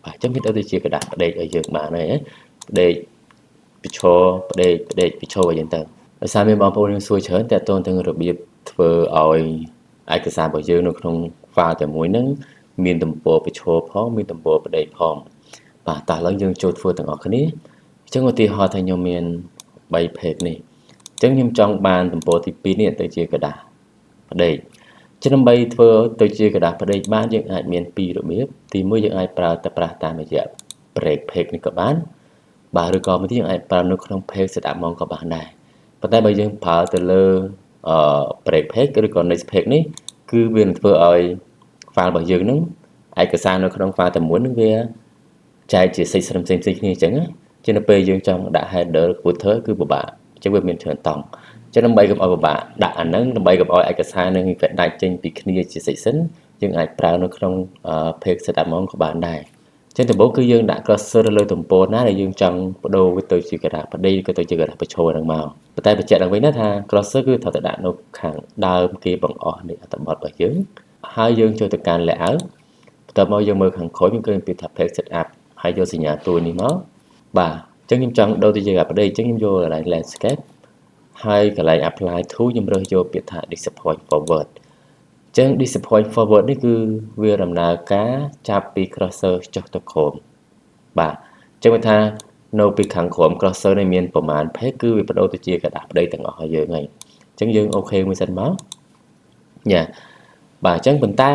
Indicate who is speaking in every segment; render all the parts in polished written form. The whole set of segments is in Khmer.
Speaker 1: បាទចឹងវាទៅជាกระดาษផ្ដេកឲ្យយើងបានហើយផ្ដេកពិឈរផ្ដេកពិឈរអីចឹងទៅដោយសារមានបងប្អូនយើងសួរច្រើនតើតើទាំងរបៀបធ្វើឲ្យឯកសាររបស់យើងនៅក្នុង file តែមួយហ្នឹងមានទំព័រពិឈរផងមានទំព័រផ្ដេកផងបាទតោះឥឡូវយើងចូលធ្វើទាំងអស់គ្នាអញ្ចឹងឧទាហរណ៍ថាខ្ញុំមាន3 page នេះអញ្ចឹងខ្ញុំចង់បានទំព័រទី2នេះទៅជាกระดาษផ្ដេកដើម្បីធ្វើទៅជាกระดาษផ្ដេកបានយើងអាចមាន2របៀបទី1យើងអាចប្រើតាមរយៈ break page នេះក៏បានបាទឬក៏មួយទៀតយើងអាចប្រើនៅក្នុង page setup មកក៏បានដែរប៉ុន្តែបើយើងប្រើទៅលើbreak page ឬក៏ next page នេះគឺវានឹងធ្វើឲ្យ file របស់យើងនឹងឯកសារនៅក្នុង file តែមួយនឹងវាចែកជា section ផ្សេងៗគ្នាអញ្ចឹងជានៅពេលយើងចង់ដាក់ header footer គឺពិបាកអញ្ចឹងវាមានច្រើនតង់ចឹងដើម្បីកុំឲ្យពិបាកដាក់អាហ្នឹងដើម្បីកុំឲ្យឯកសារនឹងវាដាច់ចេញពីគ្នាជា section យើងអាចប្រើនៅក្នុង page setup មកក៏បានដែរចឹងដំបូងគឺយើងដាក់ cursor លើទំព័រណាដែលយើងចង់បដូរវាទៅជាกระดาษផ្ដេកក៏ទៅជាกระดาษប្រឈរហ្នឹងមកប៉ុន្តែបញ្ជាក់ឡើងវិញណាថា cursor គឺត្រូវតែដាក់នៅខាងដើមគេបង្អស់នៃអត្ថបទរបស់យើងហើយយើងចូលទៅកាន់ layout បន្ទាប់មកយើងមើលខាងក្រោយយើងឃើញពីថា page setup ហើយយកសញ្ញាទួយនេះមកបាទអញ្ចឹងខ្ញុំចង់ដូរទៅជាกระดาษផ្ដេកអញ្ចឹងខ្ញុំយកកន្លែង landscape ហើយកន្លែង apply to ខ្ញុំរើសយកពាក្យថា disappoint forward អញ្ចឹង disappoint forward នេះគឺវាដំណើរការចាប់ពី cursor ចុះទៅក្រោមបាទអញ្ចឹងថានៅពីខាងក្រោម cursor នេះមានប្រមាណ page គឺវាបដូរទៅជាกระดาษផ្ដេកទាំងអស់ឲ្យយើងហើយអញ្ចឹងយើងអូខេមួយសិនមកញ៉ាបាទអញ្ចឹងប៉ុន្តែ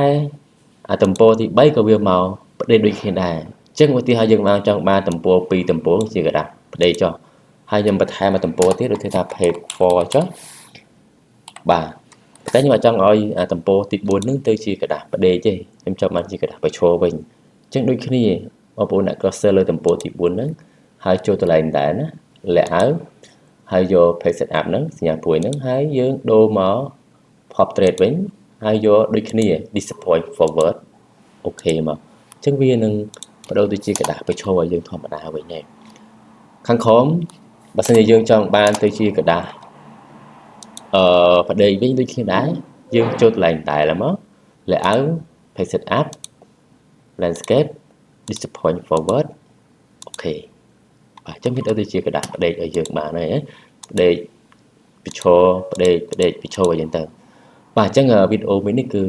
Speaker 1: អាទំព័រទី3ក៏វាមកផ្ដេកដូចគ្នាដែរអញ្ចឹងឧទាហរណ៍យើងមកចង់បានទំព័រ2ទំព័រជាกระดาษផ្ដេកចុះហើយខ្ញុំបន្ថែមទំព័រទៀតដូចថា page 4ចុះបាទតែខ្ញុំអត់ចង់ឲ្យទំព័រទី4ហ្នឹងទៅជាกระดาษផ្ដេកទេខ្ញុំចង់បានជាกระดาษប្រឈរវិញអញ្ចឹងដូចគ្នាបងប្អូនដាក់ cursor លើទំព័រទី4ហ្នឹងហើយចូលទៅឡើងដែរណា layout ហើយយក page setup ហ្នឹងសញ្ញាព្រួយហ្នឹងហើយយើងដូរមក portrait វិញហើយយកដូចគ្នា disappoint forward អូខេមកអញ្ចឹងវានឹងបដូរទៅជាกระดาษប្រឈរឲ្យយើងធម្មតាវិញហើយខាងក្រោមបើសិនជាយើងចង់បានទៅជាกระดาษផ្ដេកវិញដូចគ្នាដែរយើងចូលកន្លែងតែលមក layout page setup landscape disappoint forward អូខេបាទអញ្ចឹងវាទៅជាกระดาษផ្ដេកឲ្យយើងបានហើយផ្ដេកពិឈរផ្ដេកពិឈរអីចឹងទៅបាទអញ្ចឹងវីដេអូមួយនេះគឺ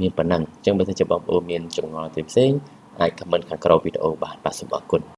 Speaker 1: មានប៉ុណ្ណឹងអញ្ចឹងបើសិនជាបងប្អូនមានចម្ងល់ផ្សេងអាច comment ខាងក្រោមវីដេអូបាទសូមអរគុណ